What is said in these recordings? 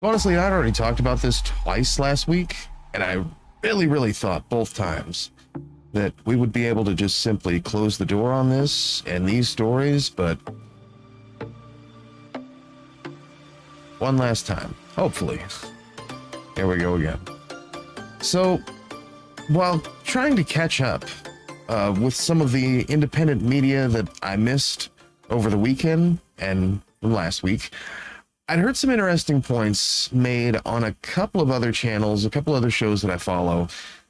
Honestly, I'd already talked about this twice last week, and I really thought both times that we would be able to just simply close the door on this and these stories, but one last time, hopefully. Here we go again. So, while trying to catch up with some of the independent media that I missed over the weekend and last week, I'd heard some interesting points made on a couple of other channels, a couple other shows that I follow,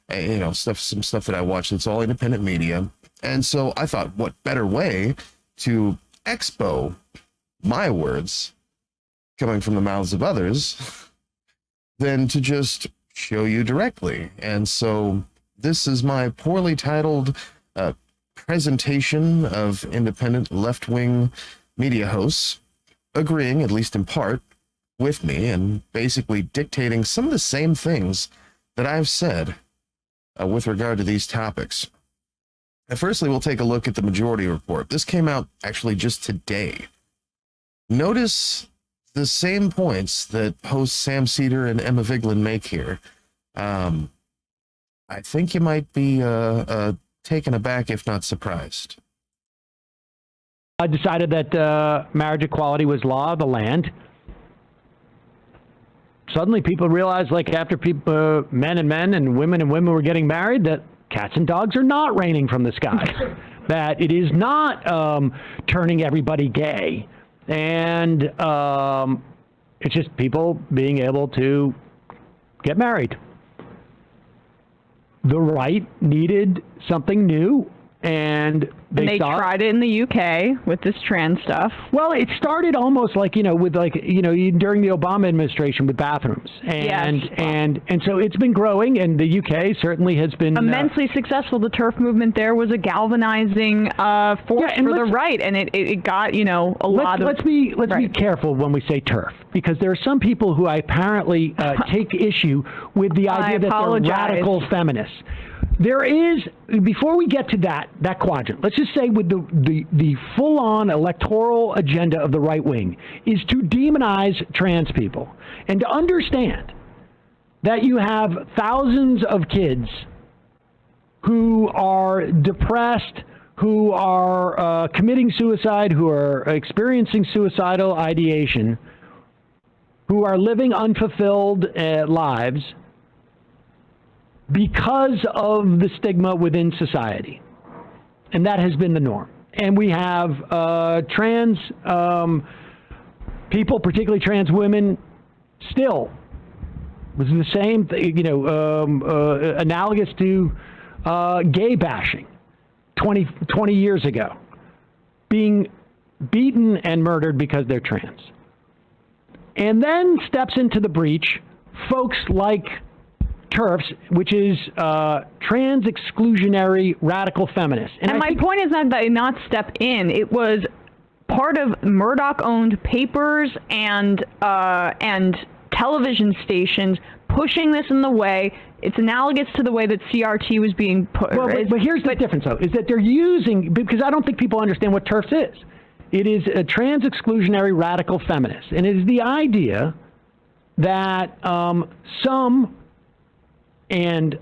some stuff that I watch that's all independent media. And so I thought, what better way to expo my words coming from the mouths of others than to just show you directly. And so this is my poorly titled presentation of independent left-wing media hosts agreeing, at least in part, with me and basically dictating some of the same things that I've said with regard to these topics. And firstly, we'll take a look at the majority report. This came out actually just today. Notice the same points that hosts Sam Cedar and Emma Vigeland make here. I think you might be taken aback, if not surprised. I decided that marriage equality was law of the land. Suddenly people realized, like after people, men and women were getting married, that cats and dogs are not raining from the sky. That it is not turning everybody gay. And it's just people being able to get married. The right needed something new. And they tried it in the UK with this trans stuff. Well, it started almost like, with during the Obama administration with bathrooms. And, yes. and so it's been growing, and the UK certainly has been immensely successful. The TERF movement there was a galvanizing force for the right, and it got, a lot of... Let's be careful when we say TERF, because there are some people who apparently take issue with the idea that they're radical feminists. There is, before we get to that quadrant, let's just say with the full-on electoral agenda of the right wing is to demonize trans people and to understand that you have thousands of kids who are depressed, who are committing suicide, who are experiencing suicidal ideation, who are living unfulfilled lives, because of the stigma within society. And that has been the norm. And we have trans people, particularly trans women, still was the same, analogous to gay bashing 20 years ago, being beaten and murdered because they're trans. And then steps into the breach folks like TERFs, which is trans exclusionary radical feminists. And my point is not that they not step in. It was part of Murdoch-owned papers and television stations pushing this in the way. It's analogous to the way that CRT was being put. Well, but here's the difference, though, is that they're using, because I don't think people understand what TERFs is. It is a trans exclusionary radical feminist. And it is the idea that some, and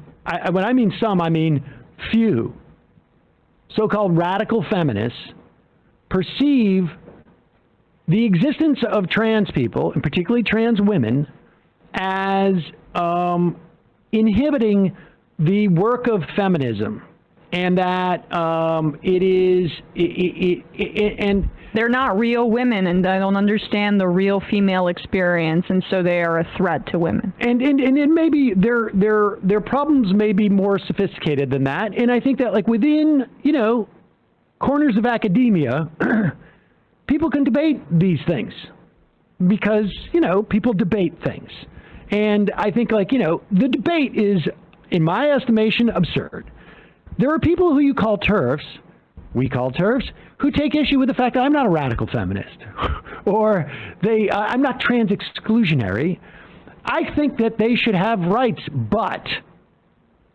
when I mean some, I mean few, so-called radical feminists perceive the existence of trans people, and particularly trans women, as inhibiting the work of feminism, and that and they're not real women, and they don't understand the real female experience, and so they are a threat to women. And it may be their problems may be more sophisticated than that. And I think that, like, within corners of academia, people can debate these things because people debate things. And I think, the debate is, in my estimation, absurd. There are people who you call TERFs, we call TERFs, who take issue with the fact that I'm not a radical feminist, or I'm not trans exclusionary. I think that they should have rights, but,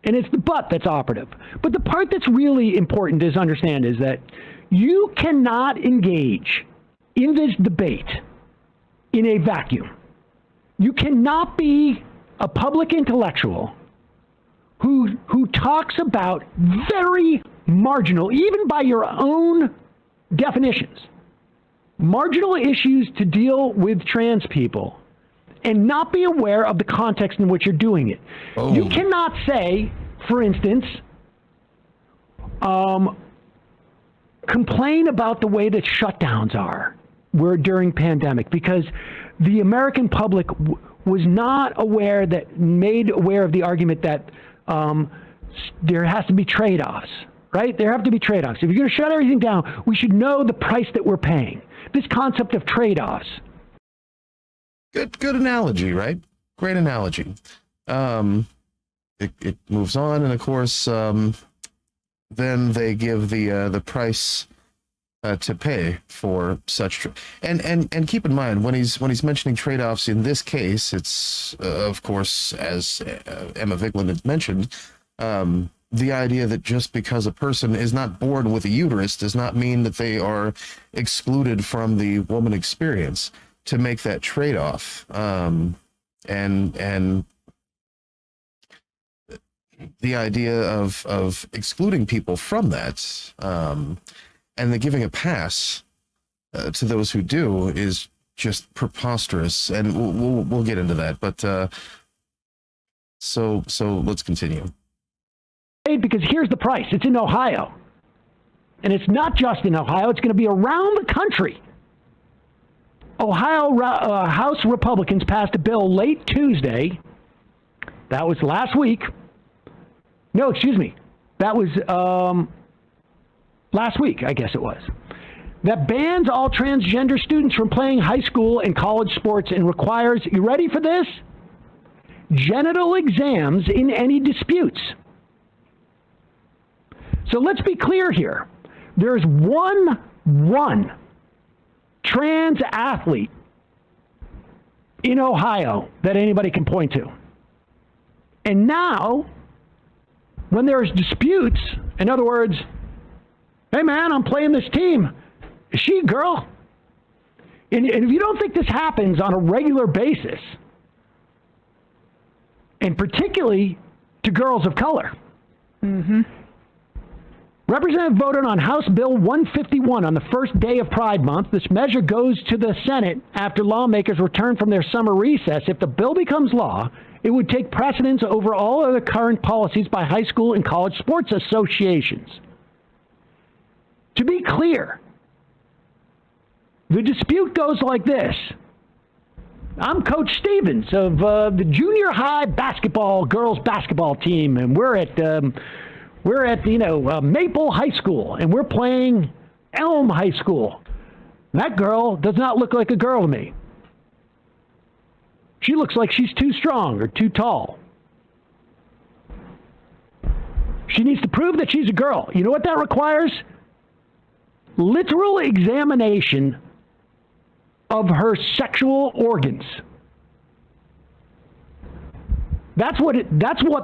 and it's the but that's operative. But the part that's really important to understand is that you cannot engage in this debate in a vacuum. You cannot be a public intellectual who talks about very marginal, even by your own definitions, marginal issues to deal with trans people and not be aware of the context in which you're doing it. Oh. You cannot say, for instance, complain about the way that shutdowns were during pandemic, because the American public was not made aware of the argument that there has to be trade-offs, right? There have to be trade-offs. If you're going to shut everything down, we should know the price that we're paying. This concept of trade-offs. Good analogy, right? Great analogy. It moves on, and of course, then they give the price to pay for such and keep in mind when he's mentioning trade-offs in this case, it's of course, as Emma Vigeland had mentioned, the idea that just because a person is not born with a uterus does not mean that they are excluded from the woman experience. To make that trade-off, and the idea of excluding people from that, and then giving a pass to those who do is just preposterous, and we'll get into that. But so let's continue. Because here's the price: it's in Ohio, and it's not just in Ohio; it's going to be around the country. Ohio House Republicans passed a bill late Tuesday. That was last week. No, excuse me. That was last week, I guess it was. That bans all transgender students from playing high school and college sports and requires, you ready for this? Genital exams in any disputes. So let's be clear here. There's one trans athlete in Ohio that anybody can point to. And now, when there's disputes, in other words, hey man, I'm playing this team. Is she a girl? And if you don't think this happens on a regular basis, and particularly to girls of color, Representative voted on House Bill 151 on the first day of Pride Month. This measure goes to the Senate after lawmakers return from their summer recess. If the bill becomes law, it would take precedence over all other current policies by high school and college sports associations. To be clear, the dispute goes like this. I'm Coach Stevens of the junior high girls basketball team, and we're at Maple High School, and we're playing Elm High School. That girl does not look like a girl to me. She looks like she's too strong or too tall. She needs to prove that she's a girl. You know what that requires? Literal examination of her sexual organs. That's what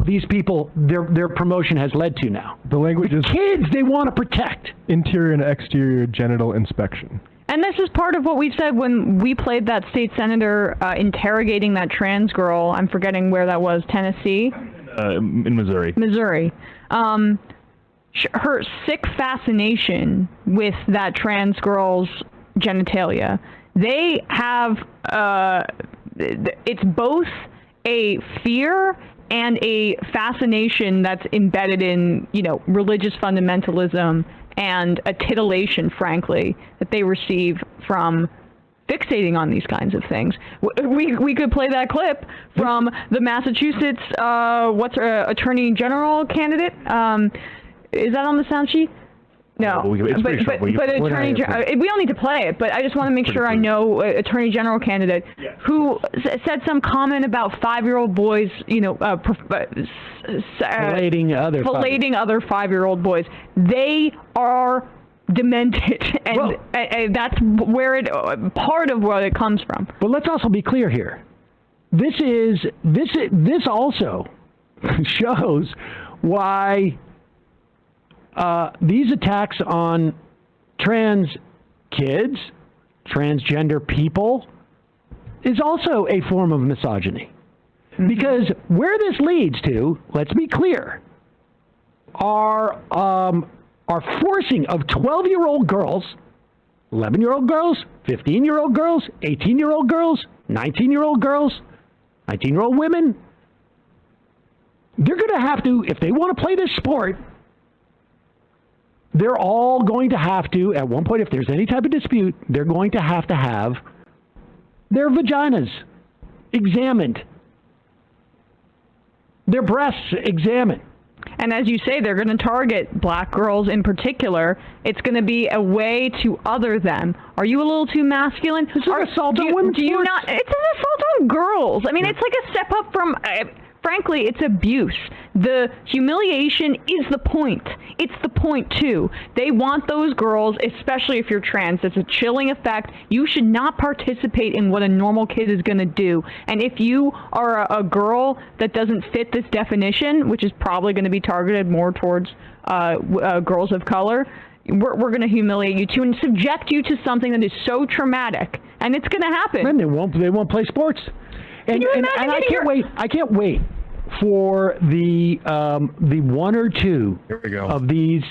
these people, their promotion has led to now. The language is kids they want to protect. Interior and exterior genital inspection. And this is part of what we said when we played that state senator interrogating that trans girl. I'm forgetting where that was, Tennessee? In Missouri. Missouri. Her sick fascination with that trans girl's genitalia. They have, it's both a fear and a fascination that's embedded in, religious fundamentalism and a titillation, frankly, that they receive from fixating on these kinds of things. We could play that clip from the Massachusetts, Attorney General candidate. Is that on the sound sheet? No, but Attorney General, we don't need to play it, but I just want to make sure I know Attorney General candidate who said some comment about 5-year-old boys, filleting other 5-year-old boys. They are demented, and that's where part of where it comes from. But let's also be clear here. This also shows why these attacks on trans kids, transgender people, is also a form of misogyny. Because where this leads to, let's be clear, are forcing of 12-year-old girls, 11-year-old girls, 15-year-old girls, 18-year-old girls, 19-year-old girls, 19-year-old women. They're going to have to, if they want to play this sport, they're all going to have to, at one point, if there's any type of dispute, they're going to have their vaginas examined, their breasts examined. And as you say, they're going to target black girls in particular. It's going to be a way to other them. Are you a little too masculine? It's an assault on women's sports. It's an assault on girls. I mean, it's like a step up from... frankly, it's abuse. The humiliation is the point. It's the point, too. They want those girls, especially if you're trans. It's a chilling effect. You should not participate in what a normal kid is going to do. And if you are a girl that doesn't fit this definition, which is probably going to be targeted more towards girls of color, we're going to humiliate you, too, and subject you to something that is so traumatic. And it's going to happen. And they won't play sports. And I can't wait for the one or two of these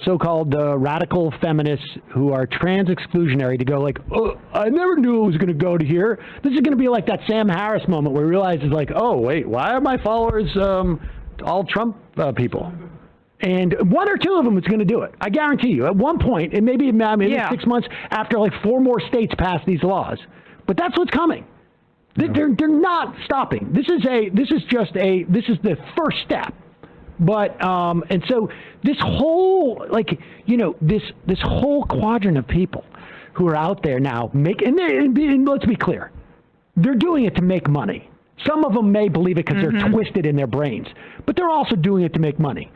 so-called radical feminists who are trans exclusionary to go like, oh, I never knew it was going to go to here. This is going to be like that Sam Harris moment where he realizes like, oh wait, why are my followers all Trump people? And one or two of them is going to do it. I guarantee you. At one point, and maybe 6 months after like 4 more states pass these laws, but that's what's coming. They're not stopping. This is the first step. But and so this whole this whole quadrant of people who are out there now and let's be clear, they're doing it to make money. Some of them may believe it because they're twisted in their brains, but they're also doing it to make money.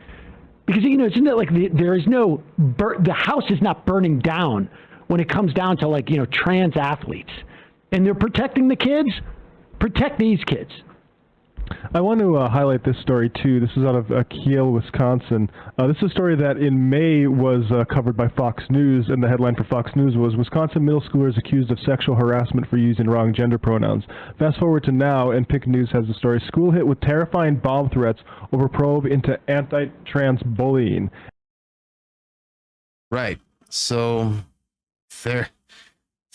Because isn't it like there is no the house is not burning down when it comes down to trans athletes. And they're protecting the kids. Protect these kids. I want to highlight this story, too. This is out of Kiel, Wisconsin. This is a story that in May was covered by Fox News, and the headline for Fox News was, Wisconsin middle schoolers accused of sexual harassment for using wrong gender pronouns. Fast forward to now, and Pink News has the story, school hit with terrifying bomb threats over probe into anti-trans bullying. Right. So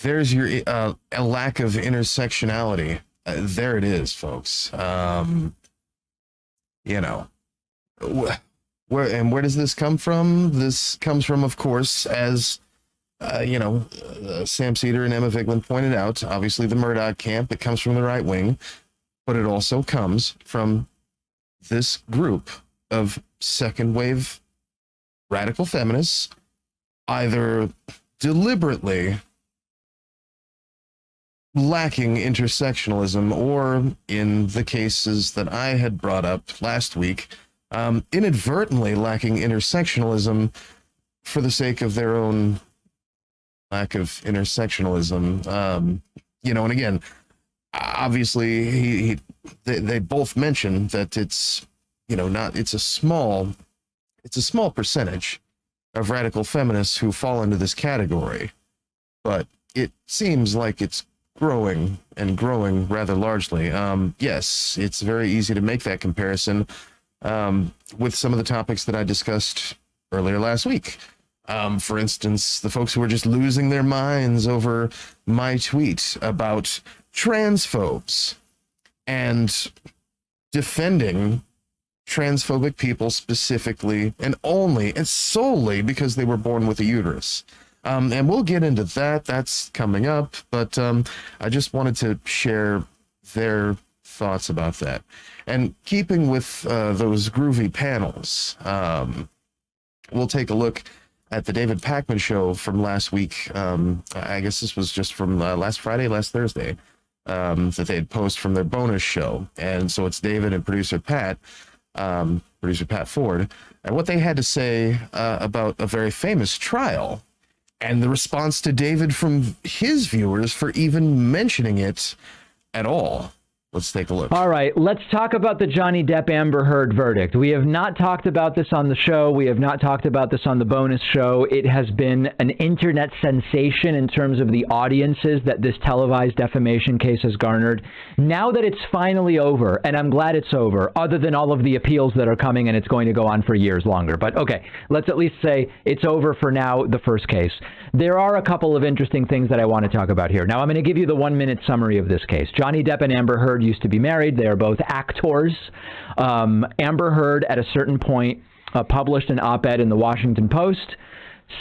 there's your a lack of intersectionality. There it is, folks. Where where does this come from? This comes from, of course, as Sam Cedar and Emma Vigland pointed out, obviously the Murdoch camp. It comes from the right wing, but it also comes from this group of second wave radical feminists, either deliberately lacking intersectionalism, or in the cases that I had brought up last week, inadvertently lacking intersectionalism for the sake of their own lack of intersectionalism. And again, obviously they both mentioned that it's it's a small percentage of radical feminists who fall into this category, but it seems like it's growing rather largely. Yes, it's very easy to make that comparison with some of the topics that I discussed earlier last week. For instance, the folks who were just losing their minds over my tweet about transphobes and defending transphobic people specifically and only and solely because they were born with a uterus. And we'll get into that. That's coming up. But I just wanted to share their thoughts about that. And keeping with those groovy panels, we'll take a look at the David Pakman show from last week. I guess this was just from last Thursday, that they had posted from their bonus show. And so it's David and producer Pat Ford, and what they had to say about a very famous trial, and the response to David from his viewers for even mentioning it at all. Let's take a look. All right, let's talk about the Johnny Depp Amber Heard verdict. We have not talked about this on the show. We have not talked about this on the bonus show. It has been an internet sensation in terms of the audiences that this televised defamation case has garnered. Now that it's finally over, and I'm glad it's over, other than all of the appeals that are coming and it's going to go on for years longer. But okay, let's at least say it's over for now, the first case. There are a couple of interesting things that I want to talk about here. Now, I'm going to give you the 1-minute summary of this case. Johnny Depp and Amber Heard used to be married. They are both actors. Amber Heard, at a certain point, published an op-ed in the Washington Post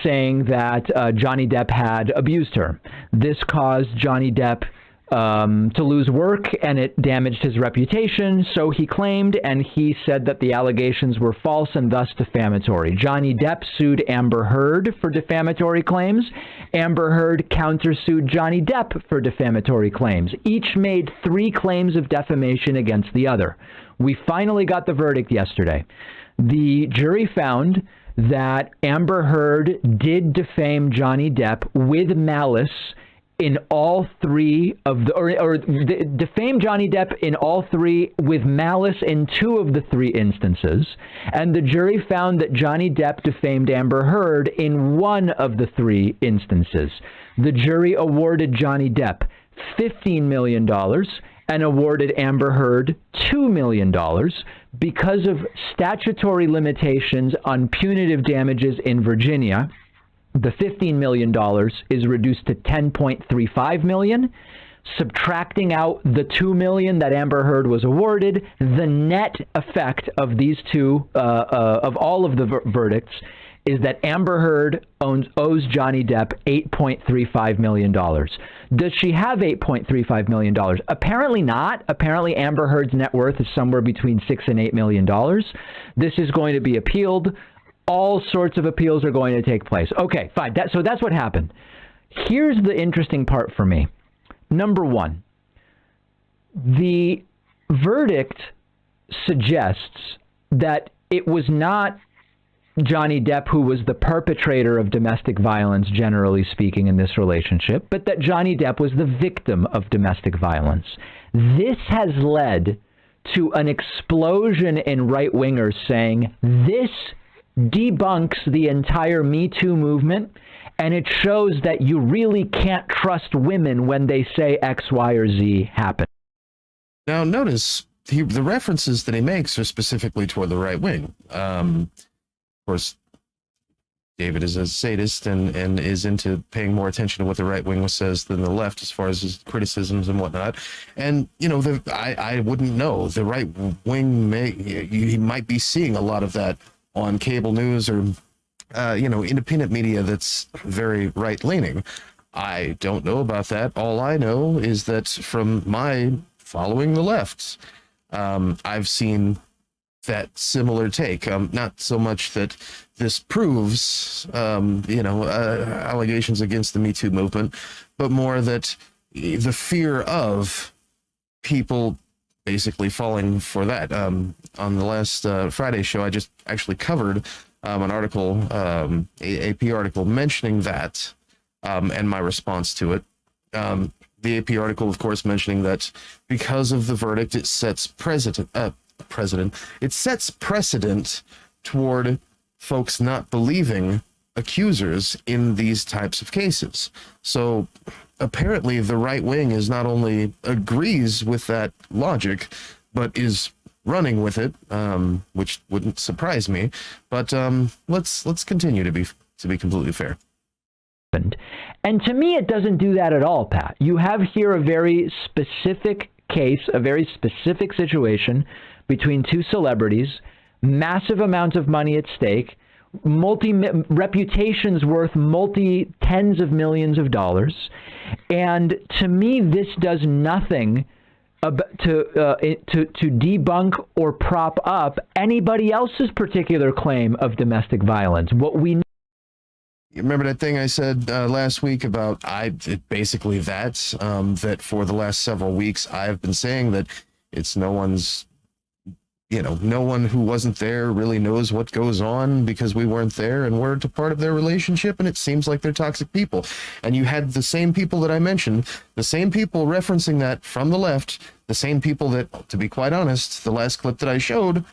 saying that Johnny Depp had abused her. This caused Johnny Depp to lose work, and it damaged his reputation, so he claimed, and he said that the allegations were false and thus defamatory. Johnny Depp sued Amber Heard for defamatory claims. Amber Heard countersued Johnny Depp for defamatory claims. Each made 3 claims of defamation against the other. We finally got the verdict yesterday. The jury found that Amber Heard did defame Johnny Depp with malice in all 3 of the, or defame Johnny Depp in all 3 with malice in 2 of the 3 instances. And the jury found that Johnny Depp defamed Amber Heard in 1 of the 3 instances. The jury awarded Johnny Depp $15 million and awarded Amber Heard $2 million because of statutory limitations on punitive damages in Virginia. The $15 million is reduced to $10.35 million. Subtracting out the $2 million that Amber Heard was awarded, the net effect of these two, of all of the verdicts, is that Amber Heard owes Johnny Depp $8.35 million. Does she have $8.35 million? Apparently not. Apparently Amber Heard's net worth is somewhere between $6 and $8 million. This is going to be appealed. All sorts of appeals are going to take place. Okay, fine. So that's what happened. Here's the interesting part for me. Number 1, the verdict suggests that it was not Johnny Depp who was the perpetrator of domestic violence, generally speaking, in this relationship, but that Johnny Depp was the victim of domestic violence. This has led to an explosion in right-wingers saying this debunks the entire Me Too movement, and it shows that you really can't trust women when they say X, Y, or Z happen. Now, notice the references that he makes are specifically toward the right wing. Of course, David is a sadist and is into paying more attention to what the right wing says than the left as far as his criticisms and whatnot. And, you know, I wouldn't know. The right wing, he might be seeing a lot of that on cable news or, independent media that's very right-leaning. I don't know about that. All I know is that from my following the left, I've seen that similar take. Not so much that this proves, allegations against the Me Too movement, but more that the fear of people basically falling for that. On the last Friday show, I just actually covered an article, AP article mentioning that and my response to it. The AP article, of course, mentioning that because of the verdict, it sets precedent toward folks not believing accusers in these types of cases. So apparently the right wing is not only agrees with that logic, but is running with it, which wouldn't surprise me. But let's continue to be completely fair. And to me, it doesn't do that at all, Pat. You have here a very specific case, a very specific situation between 2 celebrities, massive amounts of money at stake, reputations worth tens of millions of dollars. And to me, this does nothing to debunk or prop up anybody else's particular claim of domestic violence. What we You remember that thing I said last week about basically that for the last several weeks I've been saying that it's no one's no one who wasn't there really knows what goes on because we weren't there and weren't a part of their relationship, and it seems like they're toxic people. And you had the same people that I mentioned, the same people referencing that from the left, the same people that, to be quite honest, the last clip that I showed,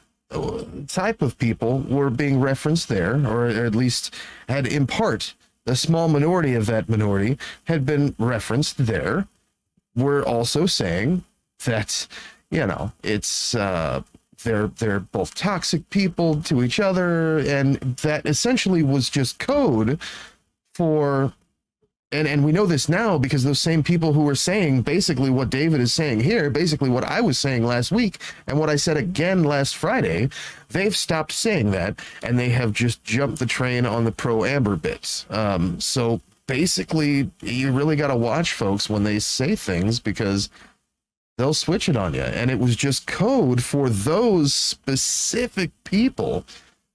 type of people were being referenced there, or at least had in part, a small minority of that minority had been referenced there, were also saying that, it's, they're both toxic people to each other, and that essentially was just code for, and we know this now because those same people who were saying basically what David is saying here, basically what I was saying last week and what I said again last Friday, they've stopped saying that, and they have just jumped the train on the pro-Amber bits. So basically, you really got to watch folks when they say things, because they'll switch it on you. And it was just code for those specific people,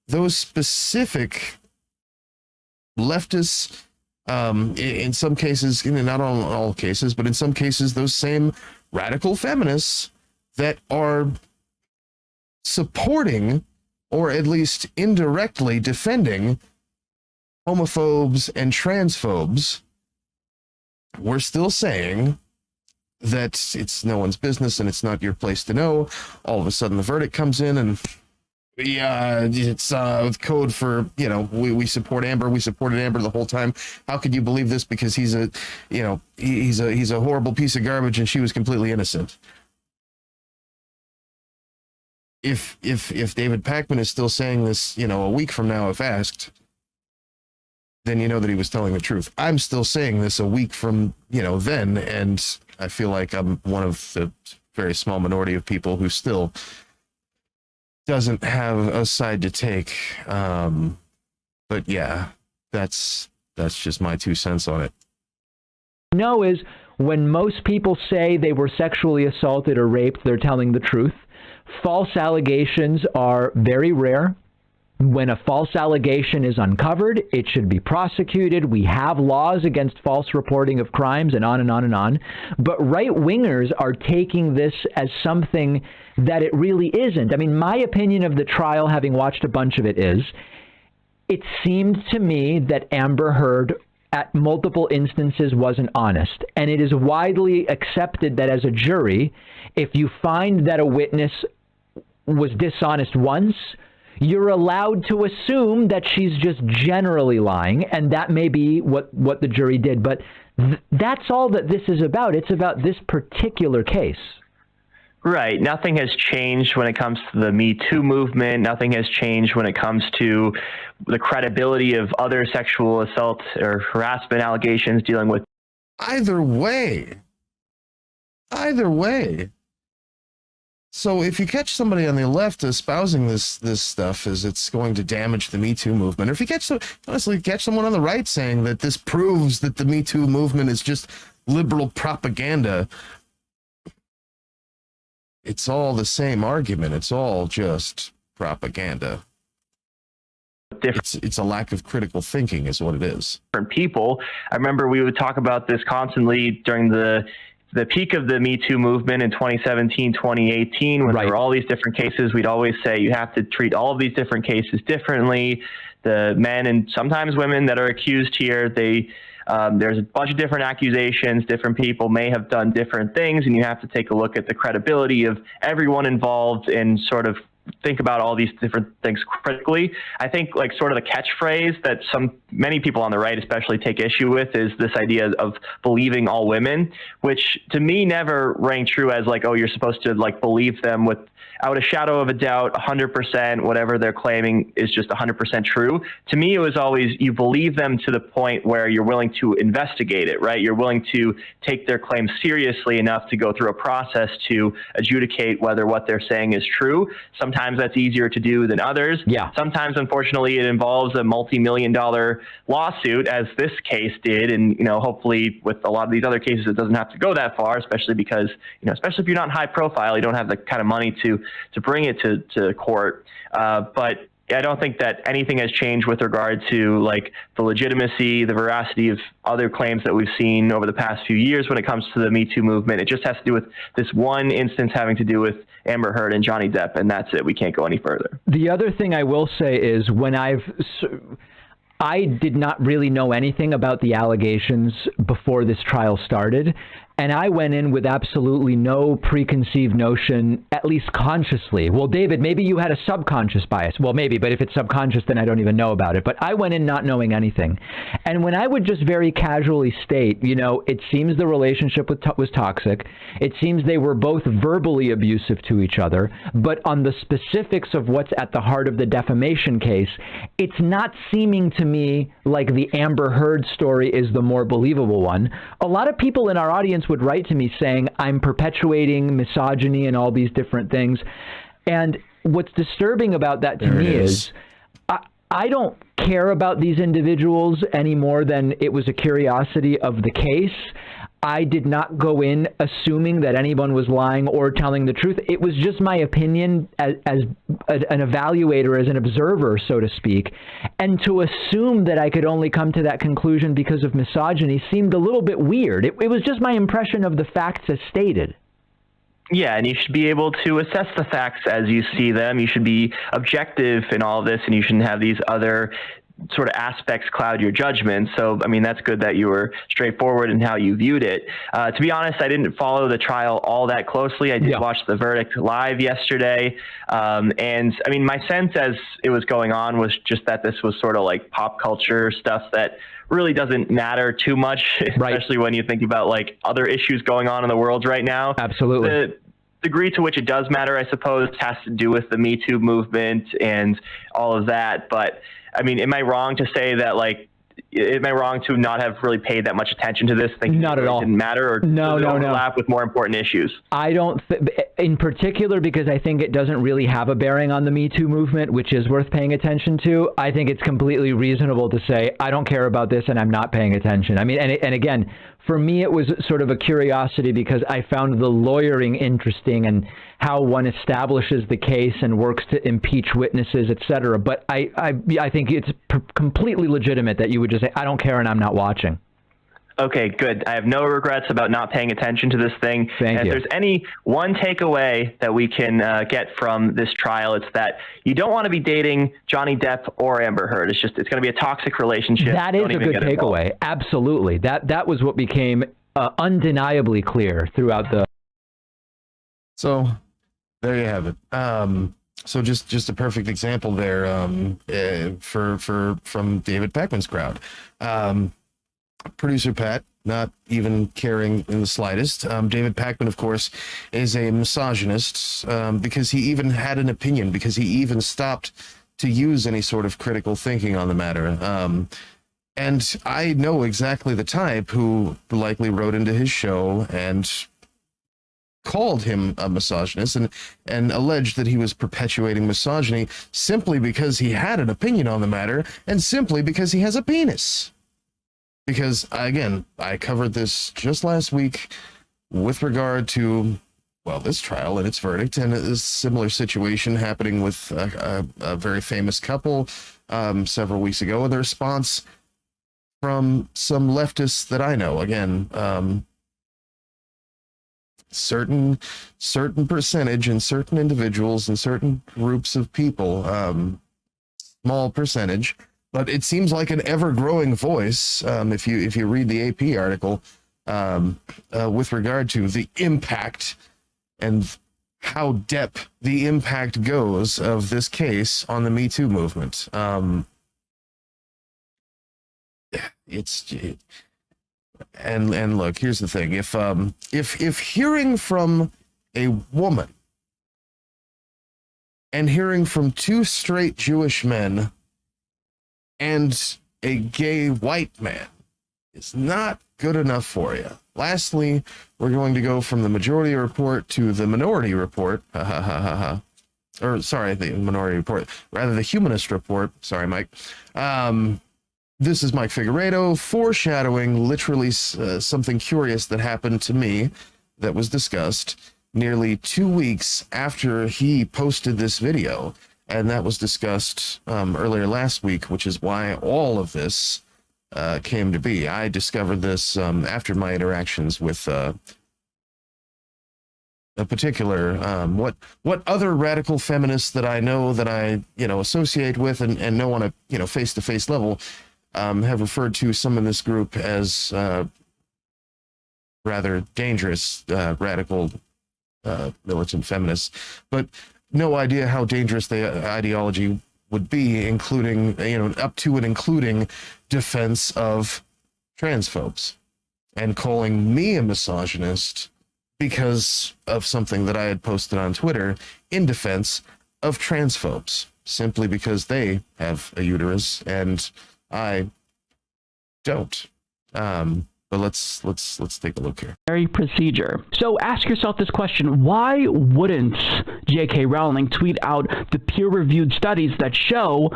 those specific leftists, in some cases, not all cases, but in some cases, those same radical feminists that are supporting, or at least indirectly defending, homophobes and transphobes. We're still saying that it's no one's business and it's not your place to know. All of a sudden the verdict comes in, and it's code for, we support Amber. We supported Amber the whole time. How could you believe this? Because he's a horrible piece of garbage and she was completely innocent. If David Pakman is still saying this, a week from now, if asked, then you know that he was telling the truth. I'm still saying this a week from, then, and I feel like I'm one of the very small minority of people who still doesn't have a side to take. But yeah, that's just my 2 cents on it. Is when most people say they were sexually assaulted or raped, they're telling the truth. False allegations are very rare. When a false allegation is uncovered, it should be prosecuted. We have laws against false reporting of crimes, and on and on and on. But right-wingers are taking this as something that it really isn't. I mean, my opinion of the trial, having watched a bunch of it, is it seemed to me that Amber Heard at multiple instances wasn't honest. And it is widely accepted that as a jury, if you find that a witness was dishonest once, you're allowed to assume that she's just generally lying, and that may be what the jury did. But that's all that this is about. It's about this particular case. Right. Nothing has changed when it comes to the Me Too movement. Nothing has changed when it comes to the credibility of other sexual assault or harassment allegations dealing with. Either way. So if you catch somebody on the left espousing this stuff as it's going to damage the Me Too movement, or if you catch someone on the right saying that this proves that the Me Too movement is just liberal propaganda, it's all the same argument. It's all just propaganda. It's a lack of critical thinking is what it is. Different people. I remember we would talk about this constantly during the peak of the Me Too movement in 2017, 2018, when there were all these different cases. We'd always say you have to treat all of these different cases differently. The men and sometimes women that are accused here, there's a bunch of different accusations. Different people may have done different things, and you have to take a look at the credibility of everyone involved and sort of think about all these different things critically. I think like sort of the catchphrase that many people on the right especially take issue with is this idea of believing all women, which to me never rang true as like, oh, you're supposed to like believe them without a shadow of a doubt, 100%, whatever they're claiming is just 100% true. To me, it was always you believe them to the point where you're willing to investigate it, right? You're willing to take their claims seriously enough to go through a process to adjudicate whether what they're saying is true. Sometimes that's easier to do than others. Yeah. Sometimes, unfortunately, it involves a multi-million-dollar lawsuit, as this case did. And, hopefully with a lot of these other cases, it doesn't have to go that far, especially because, especially if you're not high profile, you don't have the kind of money to bring it to court. But I don't think that anything has changed with regard to like the legitimacy, the veracity of other claims that we've seen over the past few years when it comes to the Me Too movement. It just has to do with this one instance having to do with Amber Heard and Johnny Depp, and that's it. We can't go any further. The other thing I will say is I did not really know anything about the allegations before this trial started. And I went in with absolutely no preconceived notion, at least consciously. Well, David, maybe you had a subconscious bias. Well, maybe, but if it's subconscious, then I don't even know about it. But I went in not knowing anything. And when I would just very casually state, it seems the relationship was toxic. It seems they were both verbally abusive to each other. But on the specifics of what's at the heart of the defamation case, it's not seeming to me like the Amber Heard story is the more believable one. A lot of people in our audience would write to me saying I'm perpetuating misogyny and all these different things. And what's disturbing about that to me is I don't care about these individuals any more than it was a curiosity of the case. I did not go in assuming that anyone was lying or telling the truth. It was just my opinion as an evaluator, as an observer, so to speak. And to assume that I could only come to that conclusion because of misogyny seemed a little bit weird. It was just my impression of the facts as stated. Yeah, and you should be able to assess the facts as you see them. You should be objective in all of this, and you shouldn't have these other sort of aspects cloud your judgment. So, I mean, that's good that you were straightforward in how you viewed it. To be honest, I didn't follow the trial all that closely. I did watch the verdict live yesterday. And I mean, my sense as it was going on was just that this was sort of like pop culture stuff that really doesn't matter too much, especially when you think about like other issues going on in the world right now. Absolutely. The degree to which it does matter, I suppose, has to do with the Me Too movement and all of that. But I mean, am I wrong to say that, like, am I wrong to not have really paid that much attention to this? Thinking not at all. It didn't matter, or no, does it no, overlap with more important issues? I don't, in particular, because I think it doesn't really have a bearing on the Me Too movement, which is worth paying attention to. I think it's completely reasonable to say, I don't care about this and I'm not paying attention. I mean, and again, for me, it was sort of a curiosity because I found the lawyering interesting and how one establishes the case and works to impeach witnesses, et cetera. But I think it's completely legitimate that you would just say, I don't care and I'm not watching. Okay, good. I have no regrets about not paying attention to this thing. Thank you. If there's any one takeaway that we can get from this trial, it's that you don't want to be dating Johnny Depp or Amber Heard. It's going to be a toxic relationship. That is a good takeaway. Absolutely. That was what became undeniably clear throughout the. So there you have it. So just a perfect example there from David Peckman's crowd. Producer Pat, not even caring in the slightest. David Peckman, of course, is a misogynist because he even had an opinion, because he even stopped to use any sort of critical thinking on the matter. And I know exactly the type who likely wrote into his show and called him a misogynist and alleged that he was perpetuating misogyny simply because he had an opinion on the matter and simply because he has a penis. Because, again, I covered this just last week with regard to, well, this trial and its verdict, and a similar situation happening with a very famous couple several weeks ago, and the response from some leftists that I know. Again, certain percentage and certain individuals and certain groups of people, small percentage, but it seems like an ever-growing voice, if you read the AP article, with regard to the impact and how deep the impact goes of this case on the Me Too movement. And look, here's the thing: if hearing from a woman and hearing from two straight Jewish men and a gay white man is not good enough for you. Lastly, we're going to go from the majority report to the minority report. Or sorry, the minority report, rather the humanist report. Sorry, Mike. This is Mike Figueredo foreshadowing literally something curious that happened to me that was discussed nearly 2 weeks after he posted this video. And that was discussed earlier last week, which is why all of this came to be. I discovered this after my interactions with a particular what other radical feminists that I know that I associate with and know on a face-to-face level have referred to some in this group as rather dangerous radical militant feminists, but no idea how dangerous the ideology would be, including up to and including defense of transphobes and calling me a misogynist because of something that I had posted on Twitter in defense of transphobes, simply because they have a uterus and I don't. But let's take a look here. Procedure. So ask yourself this question: why wouldn't J.K. Rowling tweet out the peer-reviewed studies that show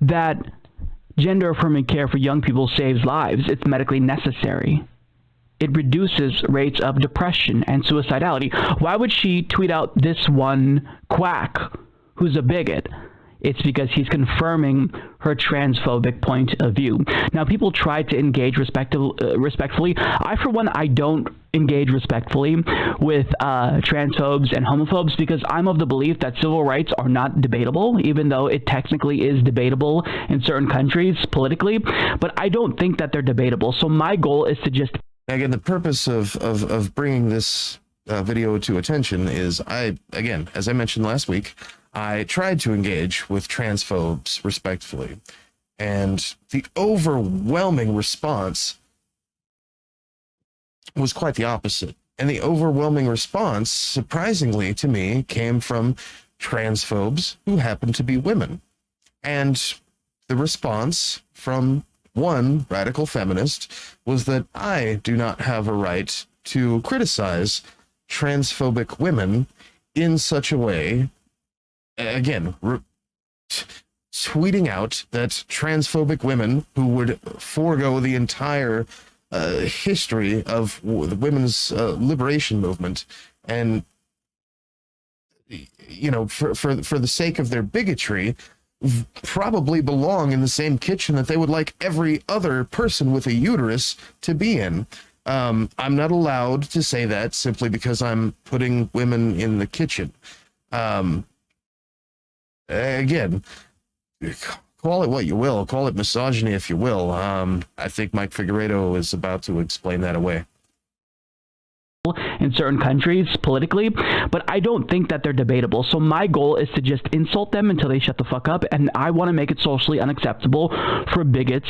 that gender-affirming care for young people saves lives? It's medically necessary. It reduces rates of depression and suicidality. Why would she tweet out this one quack who's a bigot? It's because he's confirming her transphobic point of view. Now, people try to engage respectfully. For one, I don't engage respectfully with transphobes and homophobes because I'm of the belief that civil rights are not debatable, even though it technically is debatable in certain countries politically. But I don't think that they're debatable. So my goal is to just... Again, the purpose of bringing this video to attention is again, as I mentioned last week, I tried to engage with transphobes respectfully, and the overwhelming response was quite the opposite. And the overwhelming response, surprisingly to me, came from transphobes who happen to be women. And the response from one radical feminist was that I do not have a right to criticize transphobic women in such a way, again, tweeting out that transphobic women who would forego the entire history of the women's liberation movement and, for the sake of their bigotry, probably belong in the same kitchen that they would like every other person with a uterus to be in. I'm not allowed to say that simply because I'm putting women in the kitchen. Again, call it what you will, call it misogyny if you will. I think Mike Figueredo is about to explain that away. In certain countries politically, but I don't think that they're debatable. So my goal is to just insult them until they shut the fuck up, and I want to make it socially unacceptable for bigots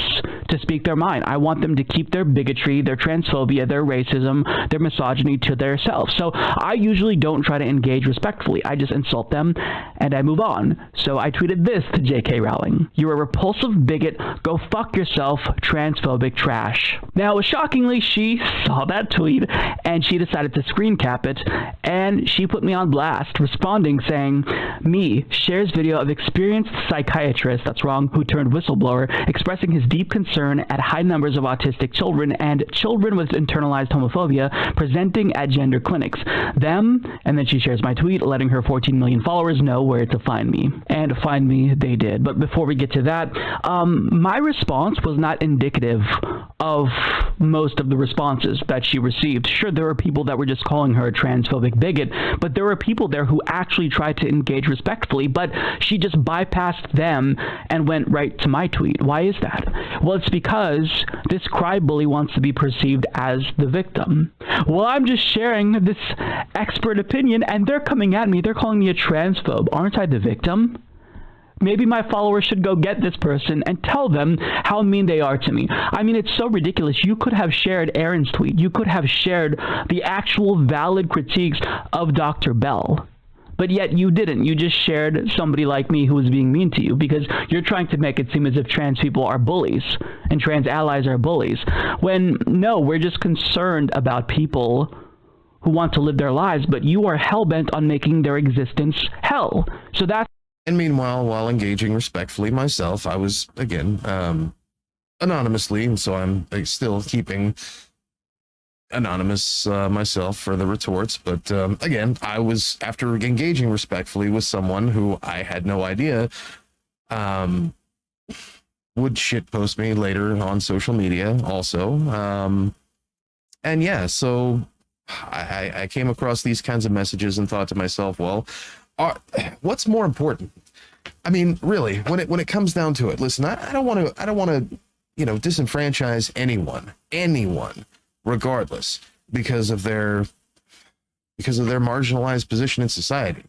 to speak their mind. I want them to keep their bigotry, their transphobia, their racism, their misogyny to themselves. So I usually don't try to engage respectfully. I just insult them and I move on. So I tweeted this to J.K. Rowling: "You're a repulsive bigot. Go fuck yourself, transphobic trash." Now, shockingly, she saw that tweet and she decided to screen cap it, and she put me on blast, responding saying, "Me shares video of experienced psychiatrist," that's wrong, "who turned whistleblower, expressing his deep concern at high numbers of autistic children and children with internalized homophobia presenting at gender clinics. Them," and then she shares my tweet, letting her 14 million followers know where to find me. And find me they did. But before we get to that, my response was not indicative of most of the responses that she received. Sure, there were people that were just calling her a transphobic bigot, but there were people there who actually tried to engage respectfully, but she just bypassed them and went right to my tweet. Why is that? Well, it's because this cry-bully wants to be perceived as the victim. Well, I'm just sharing this expert opinion, and they're coming at me. They're calling me a transphobe. Aren't I the victim? Maybe my followers should go get this person and tell them how mean they are to me. I mean, it's so ridiculous. You could have shared Aaron's tweet. You could have shared the actual valid critiques of Dr. Bell. But yet you didn't. You just shared somebody like me who was being mean to you because you're trying to make it seem as if trans people are bullies and trans allies are bullies. When, no, we're just concerned about people who want to live their lives, but you are hell-bent on making their existence hell. So that's... And meanwhile, while engaging respectfully myself, I was, again, anonymously, and so I'm still keeping anonymous myself for the retorts, but again, I was, after engaging respectfully with someone who I had no idea would shitpost me later on social media also. And yeah, so I came across these kinds of messages and thought to myself, well, what's more important? I mean, really, when it comes down to it, listen, I don't want to, you know, disenfranchise anyone, regardless, because of their marginalized position in society.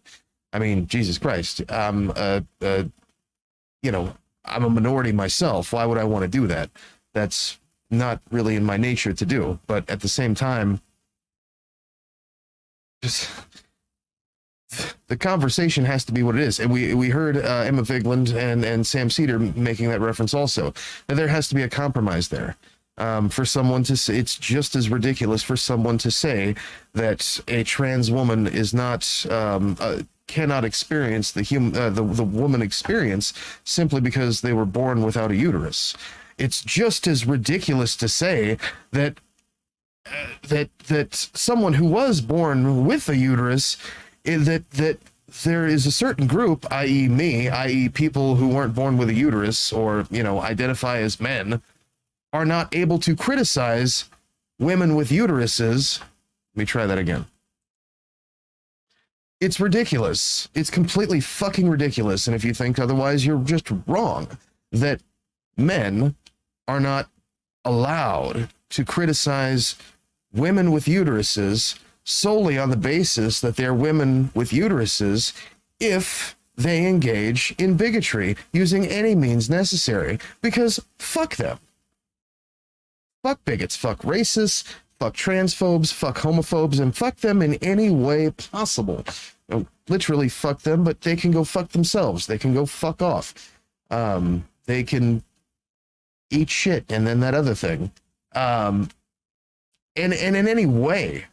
I mean, Jesus Christ, you know, I'm a minority myself. Why would I want to do that? That's not really in my nature to do. But at the same time, just the conversation has to be what it is. And we heard Emma Vigland and Sam Cedar making that reference also. That there has to be a compromise there. For someone to say, it's just as ridiculous for someone to say that a trans woman is not cannot experience the woman experience simply because they were born without a uterus. It's just as ridiculous to say that that someone who was born with a uterus, that there is a certain group, i.e. me, i.e. people who weren't born with a uterus or, you know, identify as men, are not able to criticize women with uteruses. Let me try that again. It's ridiculous. It's completely fucking ridiculous. And if you think otherwise, you're just wrong. That men are not allowed to criticize women with uteruses solely on the basis that they're women with uteruses if they engage in bigotry using any means necessary. Because fuck them. Fuck bigots, fuck racists, fuck transphobes, fuck homophobes, and fuck them in any way possible. Literally fuck them, but they can go fuck themselves. They can go fuck off. They can eat shit, and then that other thing. And in any way.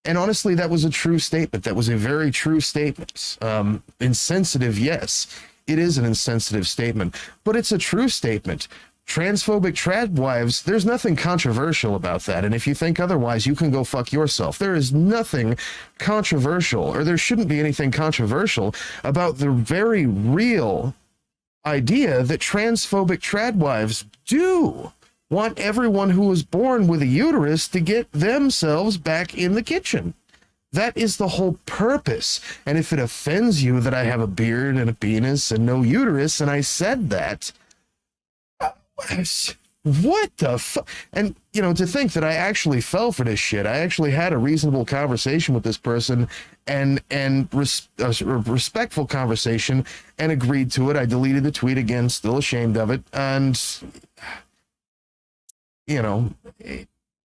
And honestly, that was a true statement. That was a very true statement. Insensitive, yes. It is an insensitive statement, but it's a true statement. Transphobic trad wives, there's nothing controversial about that. And if you think otherwise, you can go fuck yourself. There is nothing controversial, or there shouldn't be anything controversial about the very real idea that transphobic trad wives do want everyone who was born with a uterus to get themselves back in the kitchen. That is the whole purpose. And if it offends you that I have a beard and a penis and no uterus, and I said that, what the fuck? And, you know, to think that I actually fell for this shit. I actually had a reasonable conversation with this person and a respectful conversation and agreed to it. I deleted the tweet again, still ashamed of it. And, you know,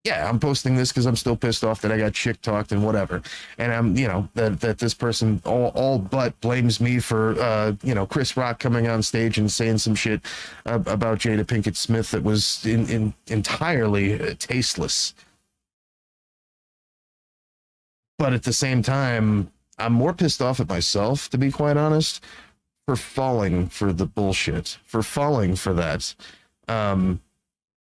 yeah, I'm posting this because I'm still pissed off that I got chick talked and whatever. And I'm, you know, that this person all but blames me for, you know, Chris Rock coming on stage and saying some shit about Jada Pinkett Smith that was entirely tasteless. But at the same time, I'm more pissed off at myself, to be quite honest, for falling for the bullshit, for falling for that.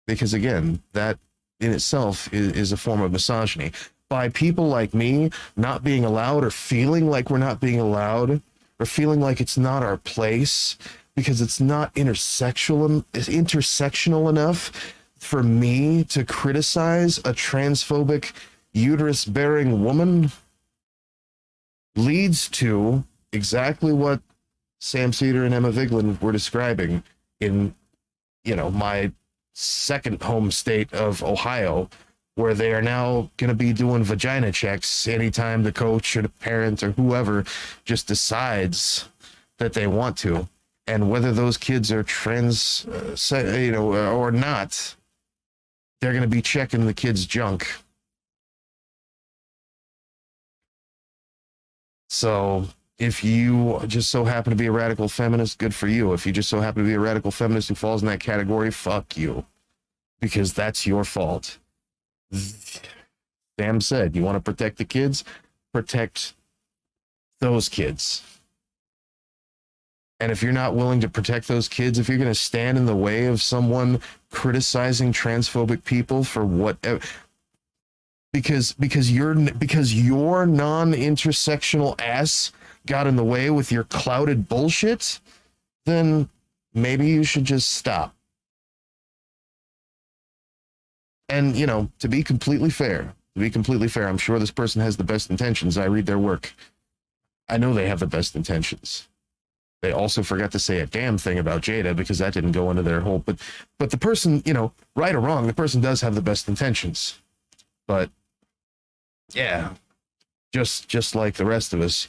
Because again, that in itself is a form of misogyny by people like me not being allowed, or feeling like we're not being allowed, or feeling like it's not our place because it's not intersectional enough for me to criticize a transphobic uterus bearing woman, leads to exactly what Sam Cedar and Emma Vigland were describing in, you know, my second home state of Ohio, where they are now going to be doing vagina checks anytime the coach or the parent or whoever just decides that they want to. And whether those kids are trans, you know, or not, they're going to be checking the kids' junk. So if you just so happen to be a radical feminist, good for you. If you just so happen to be a radical feminist who falls in that category, fuck you. Because that's your fault. Sam said, you want to protect the kids? Protect those kids. And if you're not willing to protect those kids, if you're going to stand in the way of someone criticizing transphobic people for whatever, because your non-intersectional ass got in the way with your clouded bullshit, then maybe you should just stop. And, you know, to be completely fair, I'm sure this person has the best intentions. I read their work. I know they have the best intentions. They also forgot to say a damn thing about Jada because that didn't go into their whole, but the person, you know, right or wrong, the person does have the best intentions. But yeah, just like the rest of us,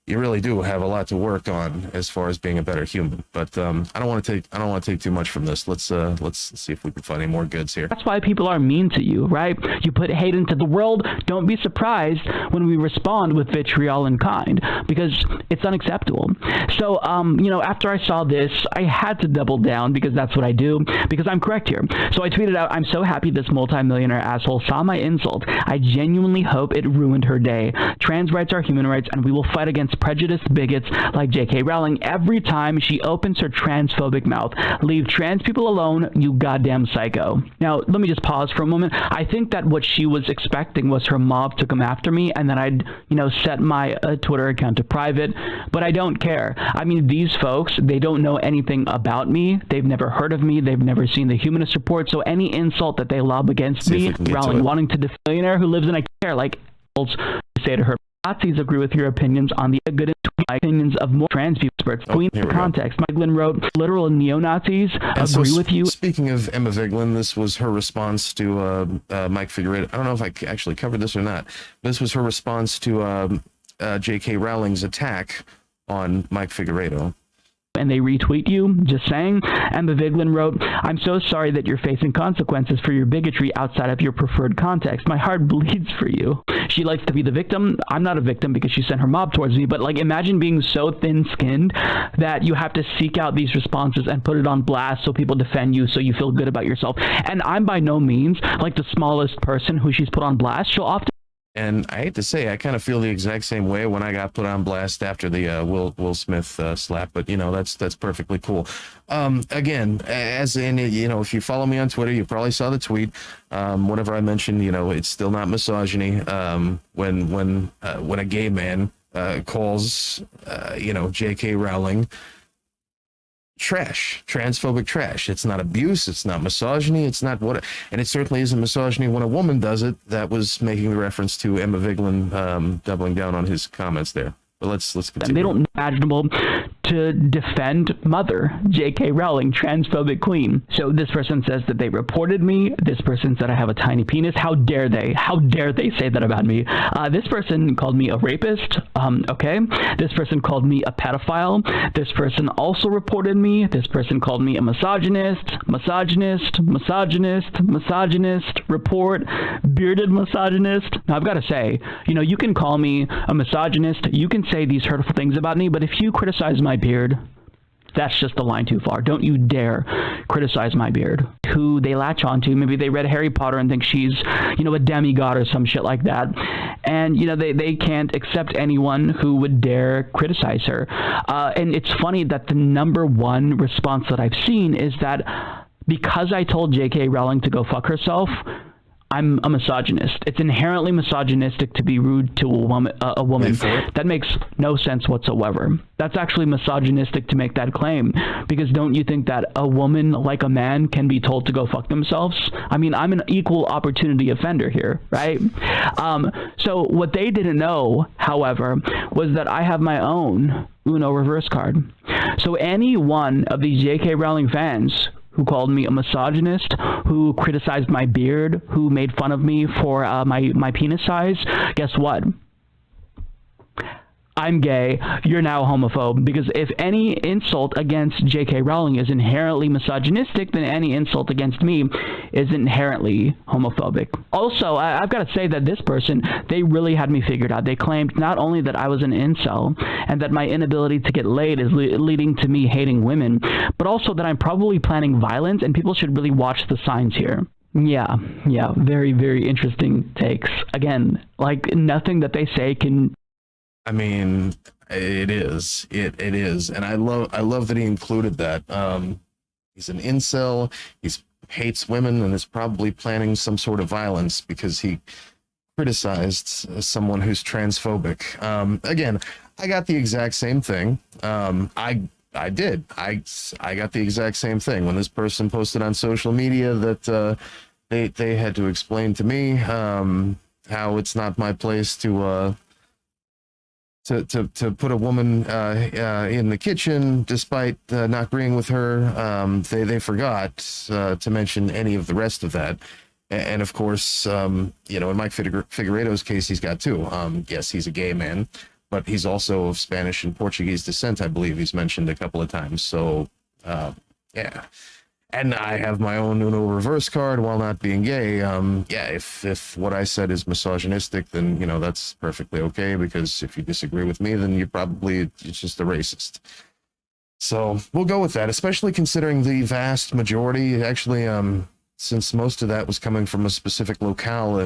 you really do have a lot to work on as far as being a better human. But I don't want to take too much from this. Let's see if we can find any more goods here. That's why people are mean to you, right? You put hate into the world. Don't be surprised when we respond with vitriol and kind, because it's unacceptable. So, you know, after I saw this, I had to double down because that's what I do, because I'm correct here. So I tweeted out, "I'm so happy this multimillionaire asshole saw my insult. I genuinely hope it ruined her day. Trans rights are human rights, and we will fight against prejudiced bigots like J.K. Rowling every time she opens her transphobic mouth. Leave trans people alone, you goddamn psycho." Now, let me just pause for a moment. I think that what she was expecting was her mob to come after me and then I'd, you know, set my Twitter account to private, but I don't care. I mean, these folks, they don't know anything about me. They've never heard of me. They've never seen the Humanist Report. So any insult that they lob against me, Rowling wanting to defend a millionaire who lives in a care, like, say to her, "Nazis agree with your opinions on the good opinions of more trans people experts." Queen context. Viglin wrote, "Literal neo-Nazis agree with you." Speaking of Emma Viglin, this was her response to Mike Figueredo. I don't know if I actually covered this or not. This was her response to J.K. Rowling's attack on Mike Figueredo. And they retweet you, just saying. Emma Viglin wrote, "I'm so sorry that you're facing consequences for your bigotry outside of your preferred context. My heart bleeds for you." She likes to be the victim. I'm not a victim because she sent her mob towards me, but like, imagine being so thin-skinned that you have to seek out these responses and put it on blast so people defend you, so you feel good about yourself. And I'm by no means like the smallest person who she's put on blast. She'll often... And I hate to say, I kind of feel the exact same way when I got put on blast after the Will Smith slap, but you know, that's perfectly cool. Again, as in, you know, if you follow me on Twitter, you probably saw the tweet. Whenever I mentioned, you know, it's still not misogyny. When a gay man calls, you know, J.K. Rowling trash, transphobic trash. It's not abuse. It's not misogyny. It's not what, and it certainly isn't misogyny when a woman does it. That was making the reference to Emma Viglin doubling down on his comments there. But let's continue. They don't imaginable to defend mother J.K. Rowling, transphobic queen. So this person says that they reported me. This person said I have a tiny penis. How dare they? How dare they say that about me? This person called me a rapist. Okay. This person called me a pedophile. This person also reported me. This person called me a misogynist. Report, bearded misogynist. Now I've got to say, you know, you can call me a misogynist. You can say these hurtful things about me, but if you criticize my beard, that's just the line too far. Don't you dare criticize my beard. Who they latch onto, maybe they read Harry Potter and think she's, you know, a demigod or some shit like that, and you know, they can't accept anyone who would dare criticize her. And it's funny that the number one response that I've seen is that because I told J.K. Rowling to go fuck herself, I'm a misogynist. It's inherently misogynistic to be rude to a woman. That makes no sense whatsoever. That's actually misogynistic to make that claim, because don't you think that a woman, like a man, can be told to go fuck themselves? I mean, I'm an equal opportunity offender here, right? So what they didn't know, however, was that I have my own Uno reverse card. So any one of these J.K. Rowling fans who called me a misogynist, who criticized my beard, who made fun of me for my penis size, guess what? I'm gay, you're now homophobe, because if any insult against J.K. Rowling is inherently misogynistic, then any insult against me is inherently homophobic. Also, I've got to say that this person, they really had me figured out. They claimed not only that I was an incel and that my inability to get laid is leading to me hating women, but also that I'm probably planning violence, and people should really watch the signs here. Yeah, very, very interesting takes. Again, like, nothing that they say can... I mean, it is, and I love that he included that. He's an incel. He hates women and is probably planning some sort of violence because he criticized someone who's transphobic. Again, I got the exact same thing. I did. I got the exact same thing when this person posted on social media that they had to explain to me how it's not my place to put a woman in the kitchen despite not agreeing with her. They forgot to mention any of the rest of that. And of course, in Mike Figueiredo's case, he's got two. Yes, he's a gay man, but he's also of Spanish and Portuguese descent, I believe he's mentioned a couple of times. So, yeah. And I have my own Uno reverse card while not being gay. If what I said is misogynistic, then, that's perfectly okay, because if you disagree with me, then it's just a racist. So we'll go with that, especially considering the vast majority, actually, since most of that was coming from a specific locale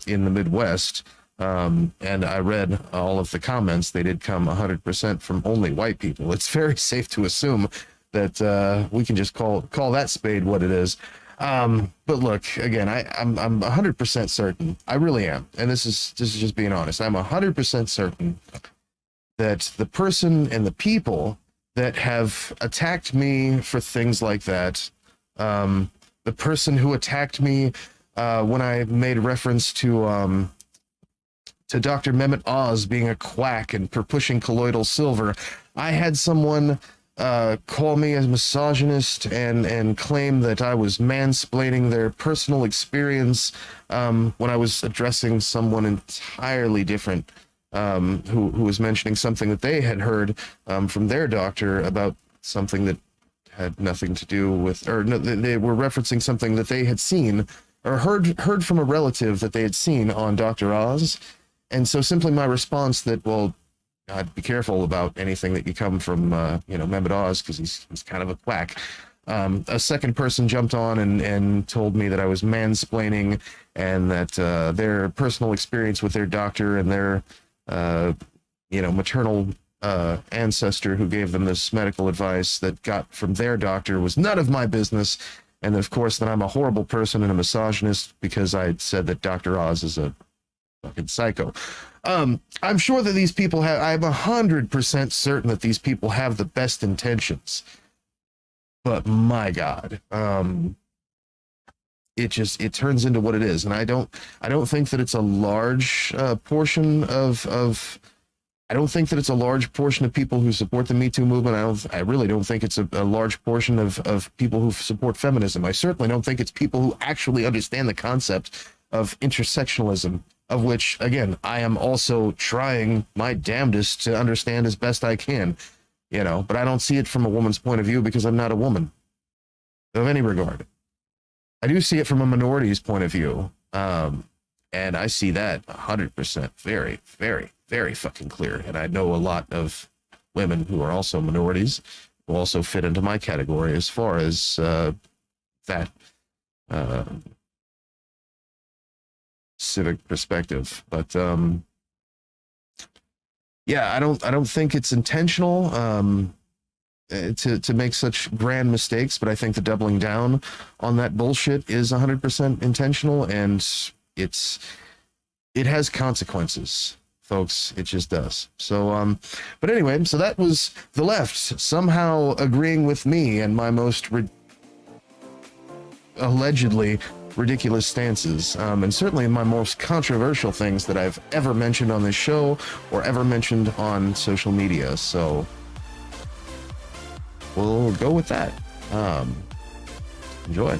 in the Midwest, and I read all of the comments, they did come 100% from only white people. It's very safe to assume that we can just call that spade what it is. But look, again, I'm 100% certain, I really am, and this is just being honest, I'm 100% certain that the person and the people that have attacked me for things like that, the person who attacked me when I made reference to Dr. Mehmet Oz being a quack and for pushing colloidal silver, I had someone call me a misogynist and claim that I was mansplaining their personal experience when I was addressing someone entirely different who was mentioning something that they had heard from their doctor about something that had nothing to do with, or no, they were referencing something that they had seen or heard from a relative that they had seen on Dr. Oz. And so simply my response that, well, I'd be careful about anything that you come from, Mehmet Oz, because he's kind of a quack. A second person jumped on and told me that I was mansplaining and that their personal experience with their doctor and their, maternal ancestor who gave them this medical advice that got from their doctor was none of my business. And of course, that I'm a horrible person and a misogynist because I said that Dr. Oz is a fucking psycho. I'm sure that these people I'm 100% certain that these people have the best intentions, but my God, it turns into what it is. And I don't think that it's a large portion I don't think that it's a large portion of people who support the Me Too movement. I really don't think it's a large portion of people who support feminism. I certainly don't think it's people who actually understand the concept of intersectionalism, of which, again, I am also trying my damnedest to understand as best I can, but I don't see it from a woman's point of view because I'm not a woman of any regard. I do see it from a minority's point of view, and I see that 100% very, very, very fucking clear. And I know a lot of women who are also minorities who also fit into my category as far as that civic perspective. But yeah, I don't think it's intentional to make such grand mistakes, but I think the doubling down on that bullshit is 100% intentional, and it has consequences, folks. It just does. So but anyway, so that was the left somehow agreeing with me and my most allegedly ridiculous stances, and certainly my most controversial things that I've ever mentioned on this show or ever mentioned on social media. So we'll go with that. Enjoy.